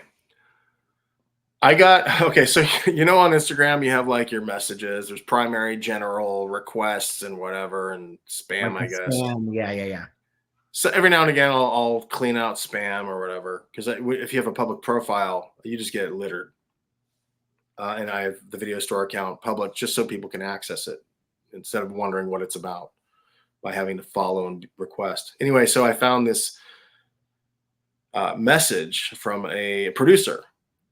So on Instagram you have like your messages. There's primary, general, requests, and whatever, and spam, Like I guess. Spam. Yeah. So every now and again I'll clean out spam or whatever, because if you have a public profile, you just get littered. And I have the video store account public just so people can access it instead of wondering what it's about by having to follow and request. Anyway, so I found this message from a producer,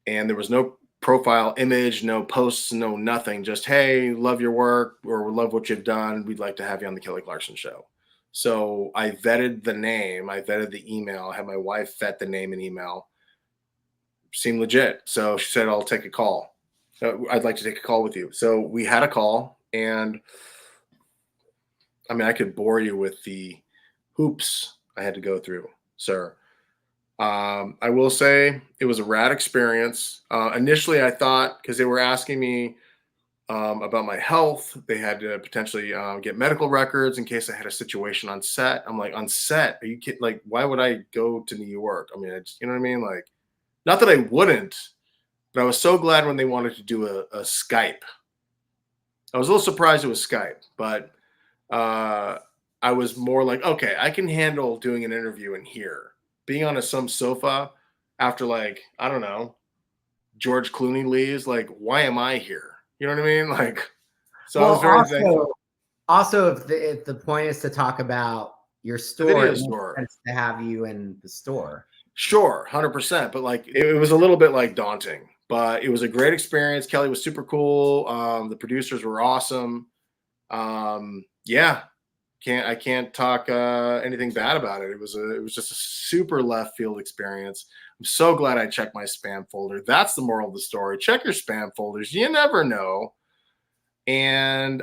and there was no profile image, no posts, no nothing. Just, hey, love your work or love what you've done. We'd like to have you on the Kelly Clarkson show. So I vetted the name, I vetted the email, I had my wife vet the name and email. Seemed legit. So she said, I'll take a call. I'd like to take a call with you. So we had a call, and I mean, I could bore you with the hoops I had to go through, sir. I will say it was a rad experience. Initially, I thought, because they were asking me about my health, they had to potentially get medical records in case I had a situation on set. I'm like, on set? Are you kidding? Like, why would I go to New York? I mean, you know what I mean? Like, not that I wouldn't, but I was so glad when they wanted to do a Skype. I was a little surprised it was Skype, but I was more like, okay, I can handle doing an interview in here. Being on some sofa after, like, I don't know, George Clooney leaves, like, why am I here? You know what I mean? Like, so I was very thankful. Also, if the point is to talk about your store, it makes sense to have you in the store. Sure, 100%. But like, it was a little bit like daunting, but it was a great experience. Kelly was super cool. The producers were awesome. Yeah, I can't talk anything bad about it. It was just a super left field experience. I'm so glad I checked my spam folder. That's the moral of the story. Check your spam folders. You never know. And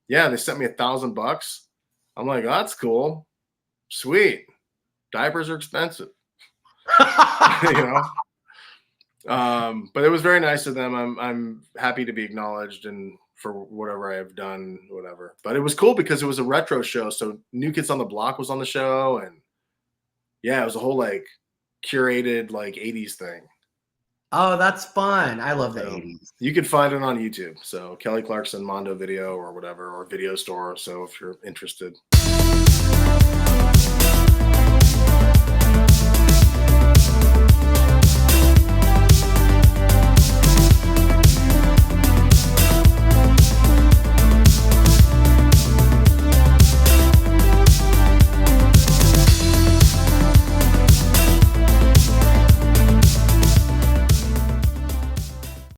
yeah, they sent me $1,000. I'm like, oh, that's cool. Sweet. Diapers are expensive. But it was very nice of them. I'm happy to be acknowledged and for whatever I have done, whatever. But it was cool because it was a retro show. So New Kids on the Block was on the show, and yeah, it was a whole like curated like 80s thing. Oh, that's fun. I love the 80s. You could find it on YouTube. So Kelly Clarkson Mondo video or whatever, or video store. So if you're interested.